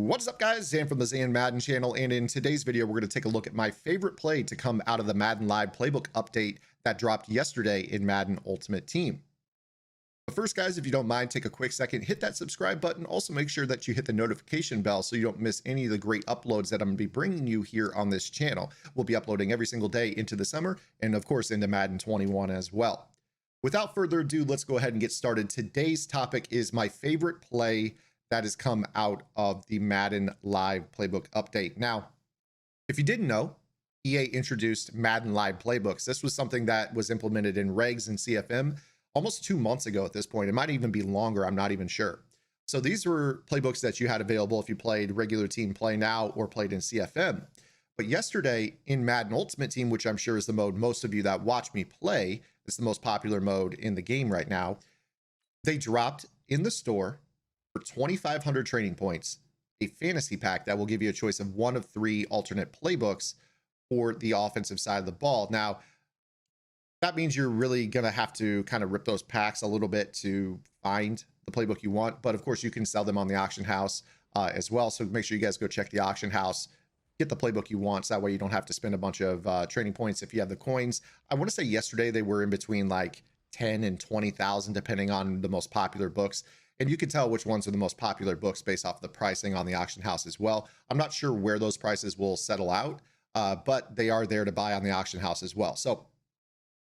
What is up, guys? Zan from the Zan Madden channel, and in today's video we're going to take a look at my favorite play to come out of the Madden Live Playbook update that dropped yesterday in Madden Ultimate Team. But first, guys, if you don't mind, take a quick second, hit that subscribe button. Also make sure that you hit the notification bell so you don't miss any of the great uploads that I'm going to be bringing you here on this channel. We'll be uploading every single day into the summer and of course into Madden 21 as well. Without further ado, let's go ahead and get started. Today's topic is my favorite play that has come out of the Madden Live Playbook update. Now, if you didn't know, EA introduced Madden Live Playbooks. This was something that was implemented in regs and CFM almost 2 months ago at this point. It might even be longer, I'm not even sure. So these were playbooks that you had available if you played regular team play now or played in CFM. But yesterday in Madden Ultimate Team, which I'm sure is the mode most of you that watch me play, it's the most popular mode in the game right now, they dropped in the store for 2,500 training points, a fantasy pack that will give you a choice of 1 of 3 alternate playbooks for the offensive side of the ball. Now, that means you're really going to have to kind of rip those packs a little bit to find the playbook you want. But of course, you can sell them on the auction house as well. So make sure you guys go check the auction house, get the playbook you want. So that way you don't have to spend a bunch of training points if you have the coins. I want to say yesterday they were in between like 10 and 20,000, depending on the most popular books. And you can tell which ones are the most popular books based off the pricing on the auction house as well. I'm not sure where those prices will settle out, but they are there to buy on the auction house as well. So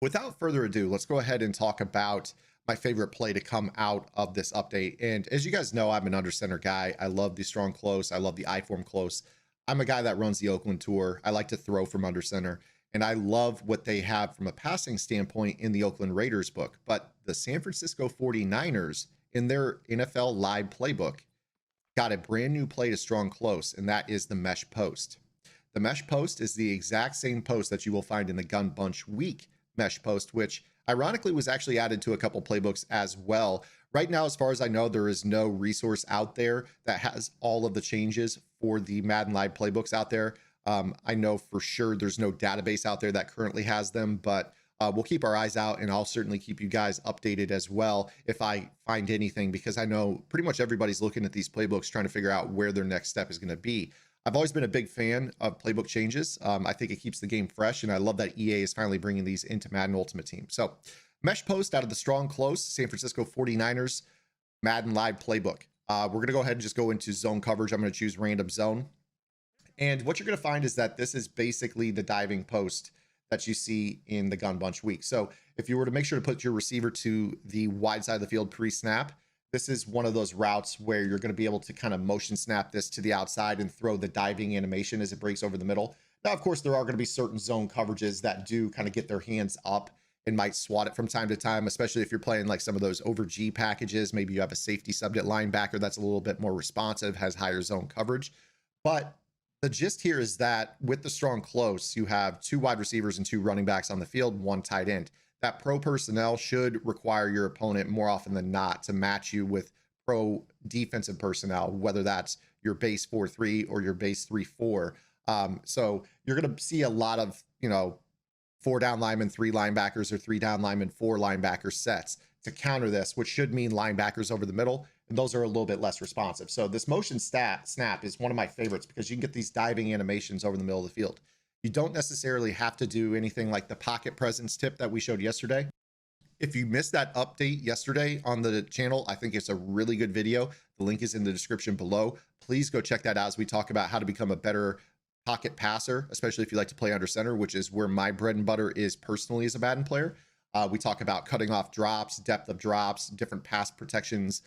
without further ado, let's go ahead and talk about my favorite play to come out of this update. And as you guys know, I'm an under center guy. I love the strong close. I love the I-form close. I'm a guy that runs the Oakland tour. I like to throw from under center. And I love what they have from a passing standpoint in the Oakland Raiders book. But the San Francisco 49ers in their NFL Live Playbook got a brand new play to strong close, and that is the mesh post. The mesh post is the exact same post that you will find in the Gun Bunch Week mesh post, which ironically was actually added to a couple playbooks as well. Right now, as far as I know, there is no resource out there that has all of the changes for the Madden Live playbooks out there. I know for sure there's no database out there that currently has them, but we'll keep our eyes out, and I'll certainly keep you guys updated as well if I find anything, because I know pretty much everybody's looking at these playbooks trying to figure out where their next step is going to be. I've always been a big fan of playbook changes. I think it keeps the game fresh, and I love that EA is finally bringing these into Madden Ultimate Team. So mesh post out of the strong close, San Francisco 49ers, Madden Live Playbook. We're going to go ahead and just go into zone coverage. I'm going to choose random zone. And what you're going to find is that this is basically the diving post that you see in the Gun Bunch Week. So if you were to make sure to put your receiver to the wide side of the field pre-snap, this is one of those routes where you're going to be able to kind of motion snap this to the outside and throw the diving animation as it breaks over the middle. Now, of course, there are going to be certain zone coverages that do kind of get their hands up and might swat it from time to time, especially if you're playing like some of those over G packages. Maybe you have a safety sub at linebacker that's a little bit more responsive, has higher zone coverage. But the gist here is that with the strong close, you have 2 wide receivers and 2 running backs on the field, 1 tight end. That pro personnel should require your opponent more often than not to match you with pro defensive personnel, whether that's your base 4-3 or your base 3-4. So you're going to see a lot of, 4 down linemen, 3 linebackers, or 3 down linemen, 4 linebacker sets to counter this, which should mean linebackers over the middle. And those are a little bit less responsive. So this motion snap is one of my favorites because you can get these diving animations over the middle of the field. You don't necessarily have to do anything like the pocket presence tip that we showed yesterday. If you missed that update yesterday on the channel, I think it's a really good video. The link is in the description below. Please go check that out as we talk about how to become a better pocket passer, especially if you like to play under center, which is where my bread and butter is personally as a Madden player. We talk about cutting off drops, depth of drops, different pass protections,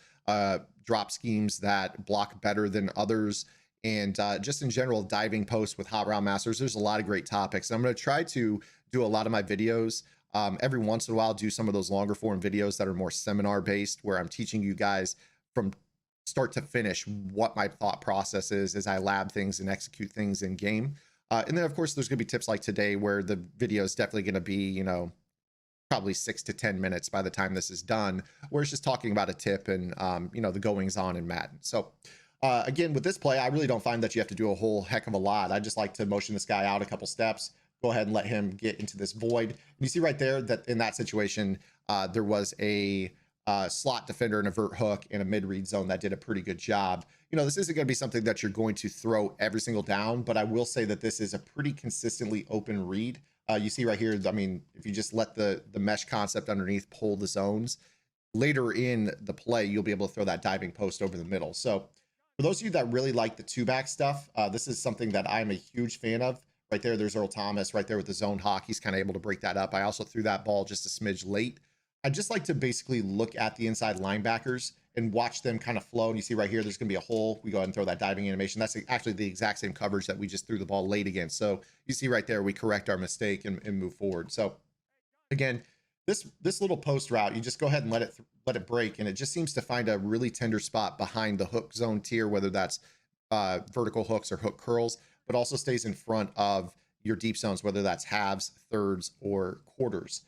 drop schemes that block better than others, and just in general, diving posts with hot route masters. There's a lot of great topics. I'm going to try to do a lot of my videos. Every once in a while, do some of those longer form videos that are more seminar based, where I'm teaching you guys from start to finish what my thought process is as I lab things and execute things in game. And then, of course, there's going to be tips like today where the video is definitely going to be, probably 6 to 10 minutes by the time this is done, where it's just talking about a tip and, the goings on in Madden. So again, with this play, I really don't find that you have to do a whole heck of a lot. I just like to motion this guy out a couple steps, go ahead and let him get into this void. And you see right there that in that situation, there was a slot defender and a vert hook and a mid-read zone that did a pretty good job. You know, this isn't going to be something that you're going to throw every single down, but I will say that this is a pretty consistently open read. You see right here, I mean, if you just let the mesh concept underneath pull the zones, later in the play, you'll be able to throw that diving post over the middle. So for those of you that really like the two-back stuff, this is something that I'm a huge fan of. Right there, there's Earl Thomas right there with the zone hawk. He's kind of able to break that up. I also threw that ball just a smidge late. I just like to basically look at the inside linebackers and watch them kind of flow. And you see right here, there's going to be a hole. We go ahead and throw that diving animation. That's actually the exact same coverage that we just threw the ball late against. So you see right there, we correct our mistake and move forward. So again, this little post route, you just go ahead and let it break, and it just seems to find a really tender spot behind the hook zone tier, whether that's vertical hooks or hook curls, but also stays in front of your deep zones, whether that's halves, thirds, or quarters.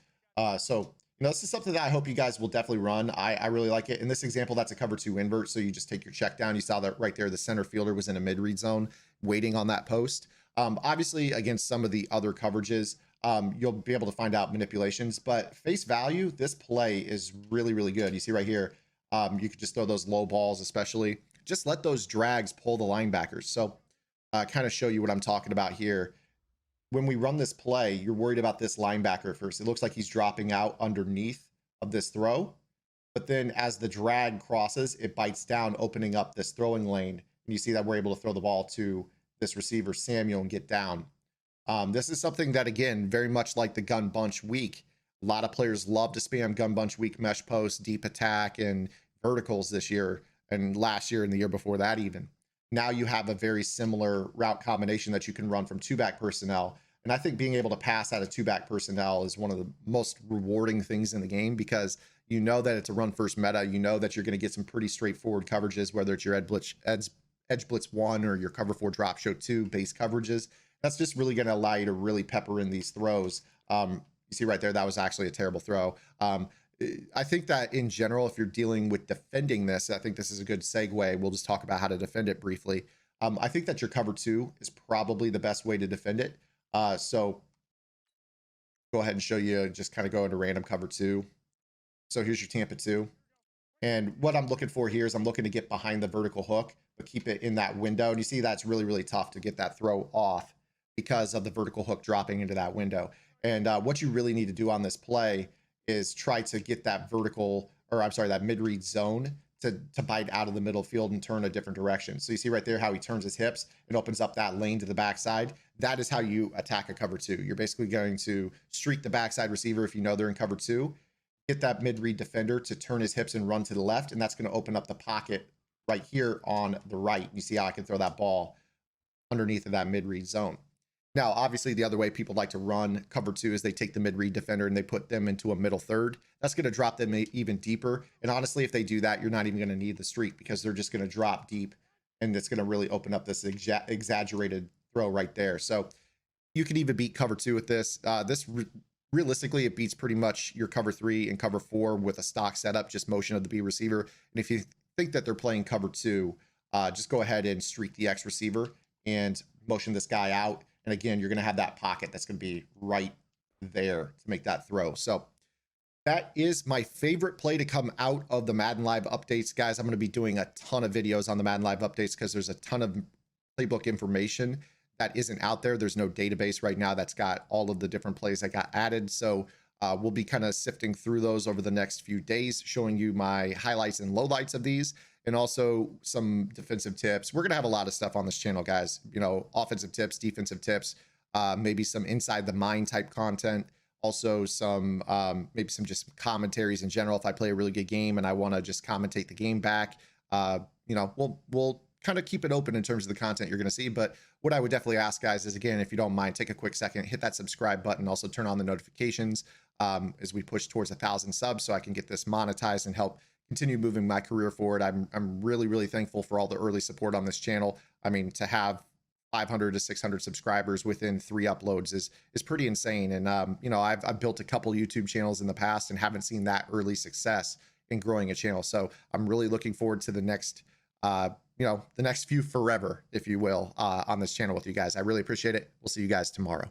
So you know, this is something that I hope you guys will definitely run. I really like it. In this example, that's a cover 2 invert, so you just take your check down. You saw that right there. The center fielder was in a mid-read zone waiting on that post. Obviously, against some of the other coverages, you'll be able to find out manipulations, but face value, this play is really, really good. You see right here, you could just throw those low balls, especially. Just let those drags pull the linebackers. So kind of show you what I'm talking about here. When we run this play, you're worried about this linebacker first. It looks like he's dropping out underneath of this throw, but then as the drag crosses, it bites down, opening up this throwing lane. And you see that we're able to throw the ball to this receiver, Samuel, and get down. This is something that, again, very much like the gun bunch week, a lot of players love to spam gun bunch week mesh posts, deep attack, and verticals this year, and last year and the year before that even. Now you have a very similar route combination that you can run from 2-back personnel. And I think being able to pass out of 2-back personnel is one of the most rewarding things in the game, because you know that it's a run first meta. You know that you're going to get some pretty straightforward coverages, whether it's your edge blitz 1 or your cover 4 drop show 2 base coverages. That's just really going to allow you to really pepper in these throws. You see right there, that was actually a terrible throw. I think that in general, if you're dealing with defending this, I think this is a good segue. We'll just talk about how to defend it briefly. I think that your cover 2 is probably the best way to defend it. So go ahead and show you, just kind of go into random cover 2. So here's your Tampa 2. And what I'm looking for here is I'm looking to get behind the vertical hook, but keep it in that window. And you see that's really, really tough to get that throw off because of the vertical hook dropping into that window. And what you really need to do on this play is try to get that vertical, or I'm sorry, that mid-read zone to bite out of the middle field and turn a different direction. So you see right there how he turns his hips and opens up that lane to the backside. That is how you attack a cover 2. You're basically going to streak the backside receiver if you know they're in cover 2, get that mid-read defender to turn his hips and run to the left, and that's going to open up the pocket right here on the right. You see how I can throw that ball underneath of that mid-read zone. Now, obviously, the other way people like to run cover 2 is they take the mid-read defender and they put them into a middle third. That's going to drop them even deeper. And honestly, if they do that, you're not even going to need the streak, because they're just going to drop deep, and it's going to really open up this exaggerated throw right there. So you can even beat cover 2 with this. Realistically, it beats pretty much your cover 3 and cover 4 with a stock setup, just motion of the B receiver. And if you think that they're playing cover 2, just go ahead and streak the X receiver and motion this guy out. And again, you're going to have that pocket that's going to be right there to make that throw. So that is my favorite play to come out of the Madden Live updates, guys. I'm going to be doing a ton of videos on the Madden Live updates because there's a ton of playbook information that isn't out there. There's no database right now that's got all of the different plays that got added. So we'll be kind of sifting through those over the next few days, showing you my highlights and lowlights of these, and also some defensive tips. We're going to have a lot of stuff on this channel, guys. You know, offensive tips, defensive tips, maybe some inside the mind type content. Also some, maybe some just commentaries in general. If I play a really good game and I want to just commentate the game back, you know, we'll kind of keep it open in terms of the content you're going to see. But what I would definitely ask, guys, is, again, if you don't mind, take a quick second, hit that subscribe button, also turn on the notifications as we push towards 1,000 subs, so I can get this monetized and help continue moving my career forward. I'm really, really thankful for all the early support on this channel. I mean, to have 500 to 600 subscribers within 3 uploads is pretty insane. And you know, I've built a couple YouTube channels in the past and haven't seen that early success in growing a channel. So I'm really looking forward to the next you know, the next few forever, if you will, on this channel with you guys. I really appreciate it. We'll see you guys tomorrow.